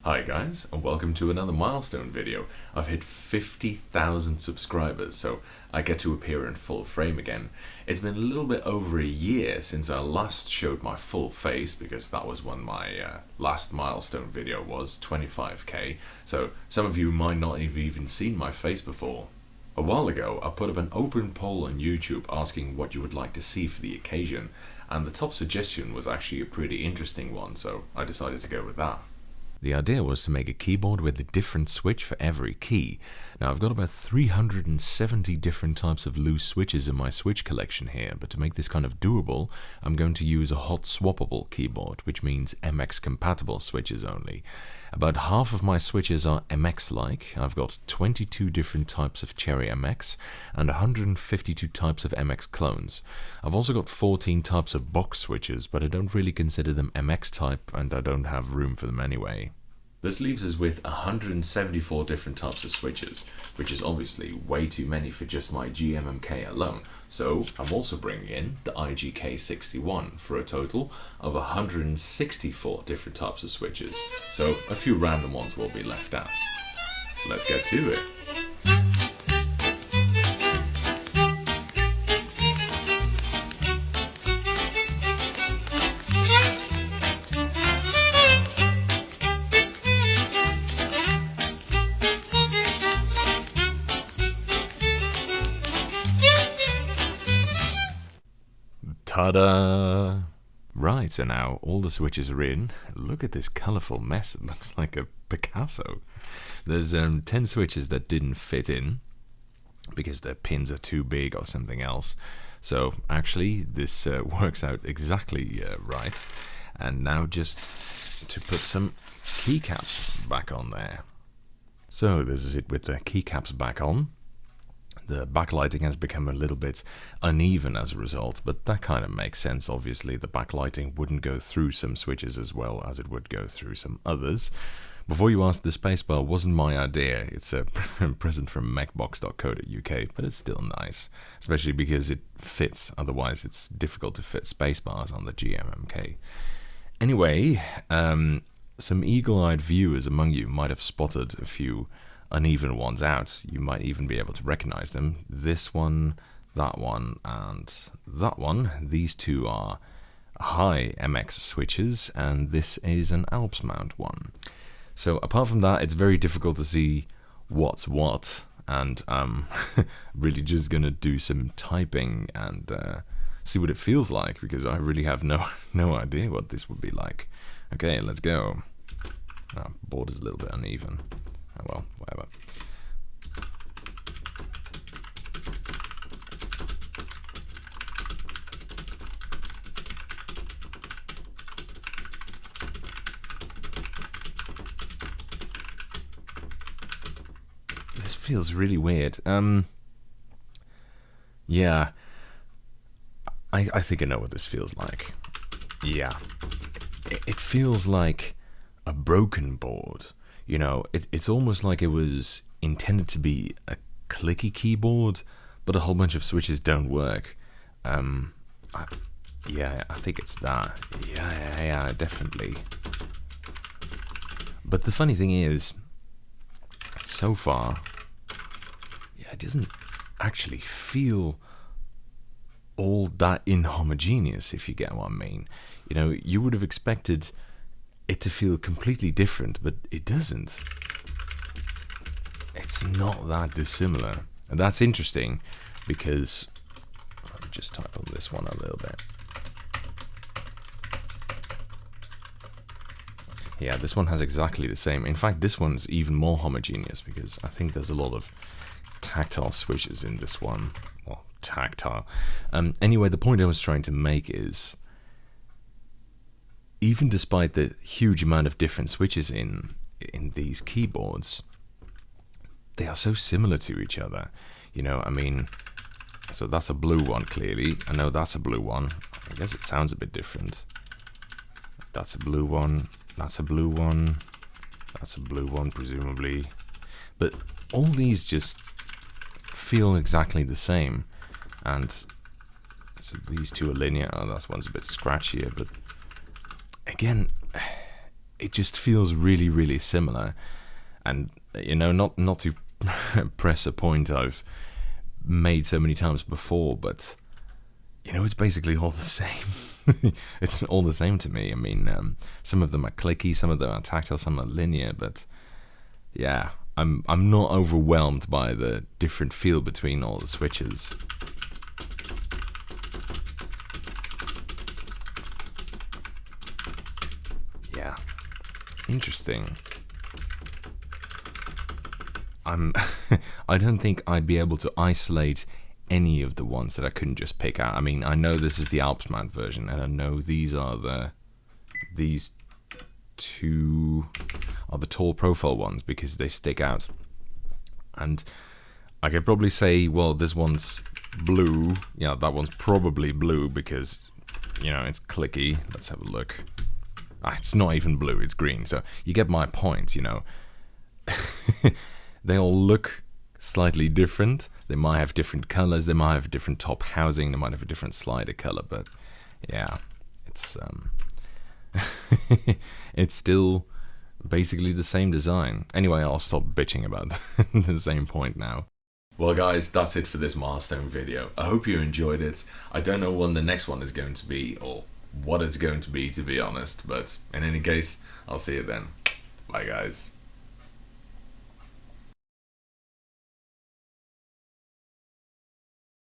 Hi guys, and welcome to another milestone video. I've hit 50,000 subscribers, so I get to appear in full frame again. It's been a little bit over a year since I last showed my full face, because that was when my last milestone video was 25k, so some of you might not have even seen my face before. A while ago, I put up an open poll on YouTube asking what you would like to see for the occasion, and the top suggestion was actually a pretty interesting one, so I decided to go with that. The idea was to make a keyboard with a different switch for every key. Now I've got about 370 different types of loose switches in my switch collection here, but to make this kind of doable, I'm going to use a hot-swappable keyboard, which means MX compatible switches only. About half of my switches are MX-like. I've got 22 different types of Cherry MX and 152 types of MX clones. I've also got 14 types of box switches, but I don't really consider them MX type and I don't have room for them anyway. This leaves us with 174 different types of switches, which is obviously way too many for just my GMMK alone, so I'm also bringing in the IGK61 for a total of 164 different types of switches, so a few random ones will be left out. Let's get to it. Ta-da! Right, so now all the switches are in. Look at this colourful mess, it looks like a Picasso. There's 10 switches that didn't fit in because their pins are too big or something else. So actually this works out exactly right. And now just to put some keycaps back on there. So this is it with the keycaps back on. The backlighting has become a little bit uneven as a result, but that kind of makes sense. Obviously, the backlighting wouldn't go through some switches as well as it would go through some others. Before you ask, the spacebar wasn't my idea. It's a present from macbox.co.uk, but it's still nice, especially because it fits. Otherwise, it's difficult to fit spacebars on the GMMK. Anyway, some eagle-eyed viewers among you might have spotted a few uneven ones out. You might even be able to recognize them. This one, and that one. These two are high MX switches, and this is an Alps mount one. So apart from that, it's very difficult to see what's what, and I'm really just gonna do some typing and see what it feels like, because I really have no idea what this would be like. Okay, let's go. Board is a little bit uneven. Oh well, whatever. This feels really weird. Yeah. I think I know what this feels like. Yeah. It feels like a broken board. You know, it's almost like it was intended to be a clicky keyboard, but a whole bunch of switches don't work. Yeah, I think it's that. Yeah, definitely. But the funny thing is, so far, yeah, it doesn't actually feel all that inhomogeneous, if you get what I mean. You know, you would have expected it to feel completely different, but it doesn't. It's not that dissimilar, and that's interesting because let me just type on this one a little bit. Yeah, this one has exactly the same. In fact, this one's even more homogeneous because I think there's a lot of tactile switches in this one. Well, tactile. Anyway, the point I was trying to make is, even despite the huge amount of different switches in these keyboards, they are so similar to each other. You know, I mean, so that's a blue one, clearly. I know that's a blue one. I guess it sounds a bit different. That's a blue one. That's a blue one. That's a blue one, presumably. But all these just feel exactly the same. And so these two are linear. Oh, that one's a bit scratchier, but again, it just feels really, really similar. And, you know, not to press a point I've made so many times before, but, you know, it's basically all the same. It's all the same to me. I mean, some of them are clicky, some of them are tactile, some are linear, but yeah, I'm not overwhelmed by the different feel between all the switches. Yeah, interesting. I don't think I'd be able to isolate any of the ones that I couldn't just pick out. I mean, I know this is the Alps mount version, and I know these two are the tall profile ones because they stick out. And I could probably say, well, this one's blue. Yeah, that one's probably blue because, you know, it's clicky. Let's have a look. It's not even blue, it's green. So you get my point, you know. They all look slightly different. They might have different colors. They might have different top housing. They might have a different slider color. But yeah, it's it's still basically the same design. Anyway, I'll stop bitching about the same point now. Well, guys, that's it for this milestone video. I hope you enjoyed it. I don't know when the next one is going to be or what it's going to be, to be honest. But in any case, I'll see you then. Bye, guys.